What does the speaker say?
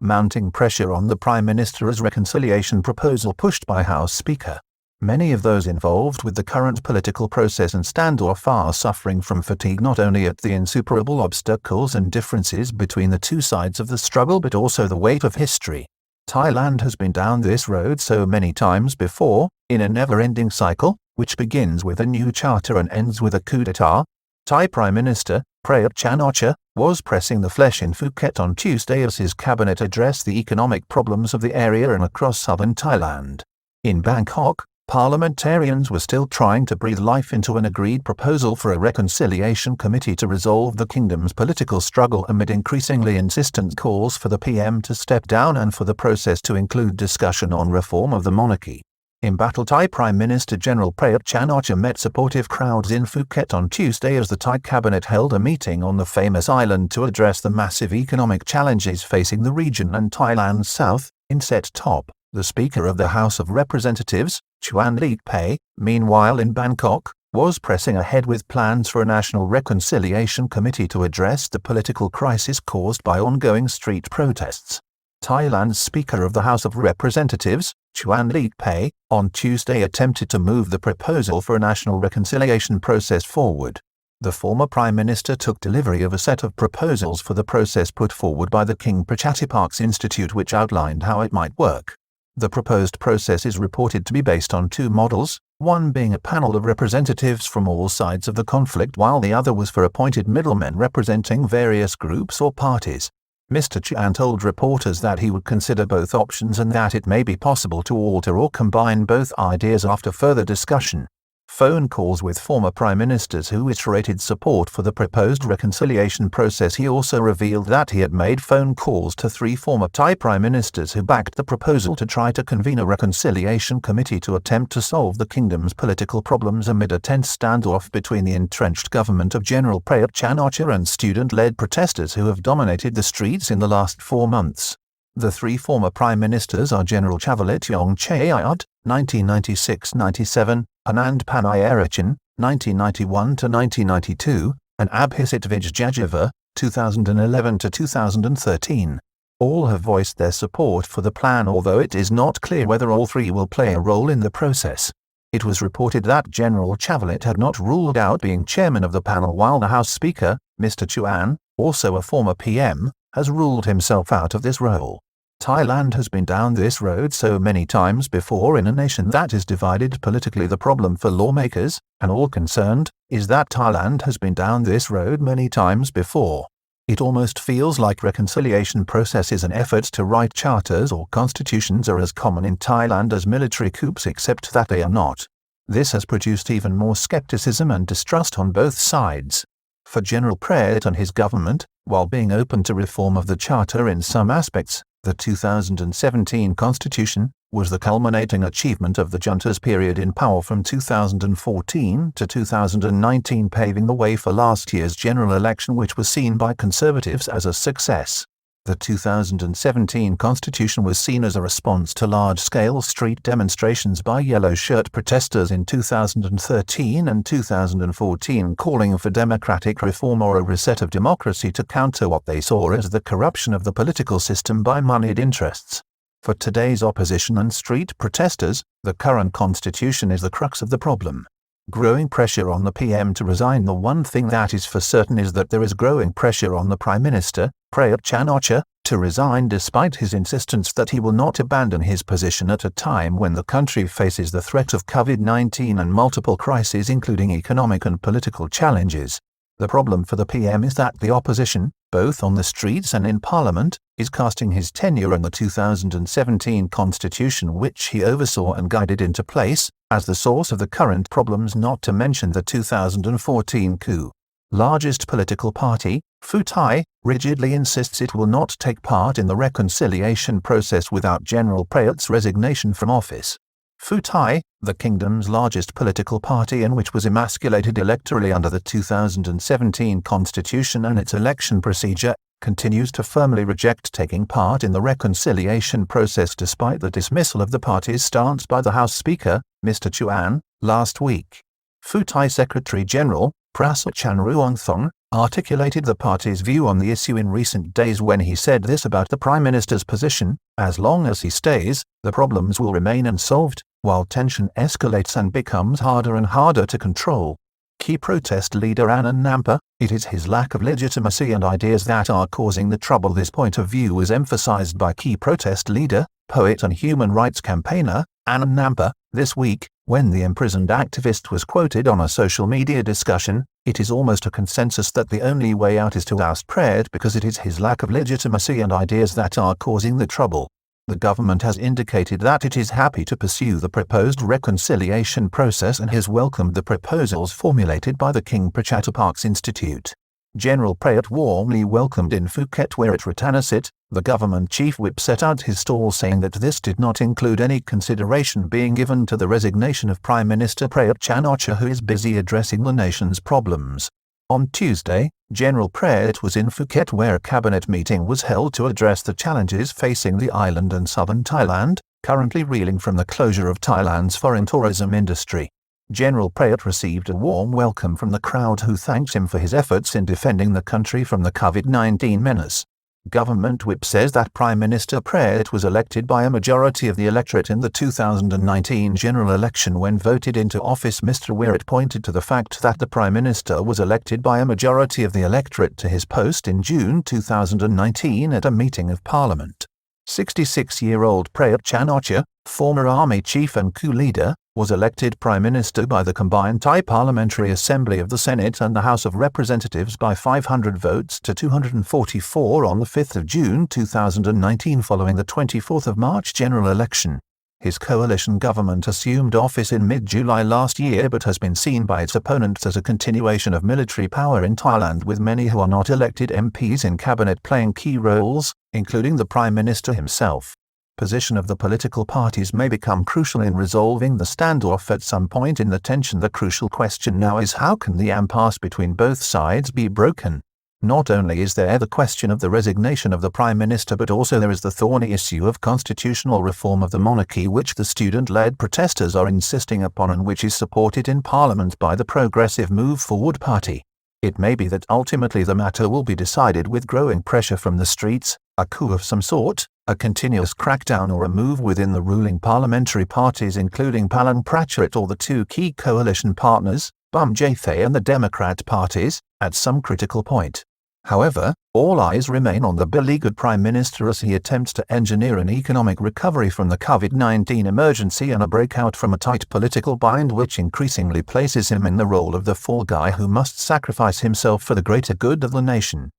mounting pressure on the Prime Minister's reconciliation proposal pushed by House Speaker. Many of those involved with the current political process and standoff are suffering from fatigue not only at the insuperable obstacles and differences between the two sides of the struggle but also the weight of history. Thailand has been down this road so many times before, in a never-ending cycle, which begins with a new charter and ends with a coup d'etat. Thai Prime Minister Prayut Chan-o-cha was pressing the flesh in Phuket on Tuesday as his cabinet addressed the economic problems of the area and across southern Thailand. In Bangkok, parliamentarians were still trying to breathe life into an agreed proposal for a reconciliation committee to resolve the kingdom's political struggle amid increasingly insistent calls for the PM to step down and for the process to include discussion on reform of the monarchy. Embattled Thai Prime Minister General Prayut Chan-o-cha met supportive crowds in Phuket on Tuesday as the Thai cabinet held a meeting on the famous island to address the massive economic challenges facing the region and Thailand's south. In set top, the Speaker of the House of Representatives, Chuan Lik-pay, meanwhile in Bangkok, was pressing ahead with plans for a national reconciliation committee to address the political crisis caused by ongoing street protests. Thailand's Speaker of the House of Representatives, Chuan Lik-pay, on Tuesday attempted to move the proposal for a national reconciliation process forward. The former Prime Minister took delivery of a set of proposals for the process put forward by the King Prachatiparks Institute which outlined how it might work. The proposed process is reported to be based on two models, one being a panel of representatives from all sides of the conflict while the other was for appointed middlemen representing various groups or parties. Mr. Chuan told reporters that he would consider both options and that it may be possible to alter or combine both ideas after further discussion. Phone calls with former prime ministers who iterated support for the proposed reconciliation process. He also revealed that he had made phone calls to 3 former Thai prime ministers who backed the proposal to try to convene a reconciliation committee to attempt to solve the kingdom's political problems amid a tense standoff between the entrenched government of General Prayut Chan-o-cha and student-led protesters who have dominated the streets in the last 4 months. The 3 former prime ministers are General Chavalit Yongchayad, 1996-97, Anand Panayarachan, 1991-1992, and Abhisit Vijayajava, 2011-2013. All have voiced their support for the plan, although it is not clear whether all 3 will play a role in the process. It was reported that General Chavalit had not ruled out being chairman of the panel, while the House Speaker, Mr. Chuan, also a former PM, has ruled himself out of this role. Thailand has been down this road so many times before in a nation that is divided politically. The problem for lawmakers, and all concerned, is that Thailand has been down this road many times before. It almost feels like reconciliation processes and efforts to write charters or constitutions are as common in Thailand as military coups, except that they are not. This has produced even more skepticism and distrust on both sides. For General Prayut and his government, while being open to reform of the charter in some aspects, the 2017 constitution was the culminating achievement of the junta's period in power from 2014 to 2019, paving the way for last year's general election, which was seen by conservatives as a success. The 2017 constitution was seen as a response to large-scale street demonstrations by yellow shirt protesters in 2013 and 2014, calling for democratic reform or a reset of democracy to counter what they saw as the corruption of the political system by moneyed interests. For today's opposition and street protesters, the current constitution is the crux of the problem. Growing pressure on the PM to resign. The one thing that is for certain is that there is growing pressure on the Prime Minister, Prayut Chan-o-cha, to resign despite his insistence that he will not abandon his position at a time when the country faces the threat of COVID-19 and multiple crises including economic and political challenges. The problem for the PM is that the opposition, both on the streets and in Parliament, is casting his tenure and the 2017 constitution which he oversaw and guided into place, as the source of the current problems, not to mention the 2014 coup. Largest political party, Pheu Thai, rigidly insists it will not take part in the reconciliation process without General Prayut's resignation from office. Pheu Thai, the kingdom's largest political party and which was emasculated electorally under the 2017 constitution and its election procedure, continues to firmly reject taking part in the reconciliation process despite the dismissal of the party's stance by the House Speaker, Mr. Chuan, last week. Pheu Thai Secretary General, Prasut Chanruangthong articulated the party's view on the issue in recent days when he said this about the Prime Minister's position: as long as he stays, the problems will remain unsolved, while tension escalates and becomes harder and harder to control. Key protest leader Anand Nampa: it is his lack of legitimacy and ideas that are causing the trouble. This point of view was emphasized by key protest leader, poet and human rights campaigner, Anand Nampa, this week, when the imprisoned activist was quoted on a social media discussion. It is almost a consensus that the only way out is to oust Prayut because it is his lack of legitimacy and ideas that are causing the trouble. The government has indicated that it is happy to pursue the proposed reconciliation process and has welcomed the proposals formulated by the King Prachataparks Institute. General Prayut warmly welcomed in Phuket Wirat Ratanasit. The government chief whip set out his stall saying that this did not include any consideration being given to the resignation of Prime Minister Prayut Chan-o-cha, who is busy addressing the nation's problems. On Tuesday, General Prayut was in Phuket where a cabinet meeting was held to address the challenges facing the island and southern Thailand, currently reeling from the closure of Thailand's foreign tourism industry. General Prayut received a warm welcome from the crowd, who thanked him for his efforts in defending the country from the COVID-19 menace. Government whip says that Prime Minister Prayut was elected by a majority of the electorate in the 2019 general election. When voted into office, Mr. Wirat pointed to the fact that the Prime Minister was elected by a majority of the electorate to his post in June 2019 at a meeting of Parliament. 66-year-old Prayut Chan-o-cha, former army chief and coup leader, was elected Prime Minister by the combined Thai Parliamentary Assembly of the Senate and the House of Representatives by 500 votes to 244 on the 5th of June 2019 following the 24th of March general election. His coalition government assumed office in mid-July last year but has been seen by its opponents as a continuation of military power in Thailand, with many who are not elected MPs in cabinet playing key roles, including the Prime Minister himself. Position of the political parties may become crucial in resolving the standoff at some point in the tension. The crucial question now is, how can the impasse between both sides be broken? Not only is there the question of the resignation of the Prime Minister, but also there is the thorny issue of constitutional reform of the monarchy, which the student-led protesters are insisting upon and which is supported in Parliament by the Progressive Move Forward Party. It may be that ultimately the matter will be decided with growing pressure from the streets, a coup of some sort, a continuous crackdown, or a move within the ruling parliamentary parties including Palang Pracharat or the two key coalition partners, Bum Jathay and the Democrat parties, at some critical point. However, all eyes remain on the beleaguered Prime Minister as he attempts to engineer an economic recovery from the COVID-19 emergency and a breakout from a tight political bind which increasingly places him in the role of the fall guy who must sacrifice himself for the greater good of the nation.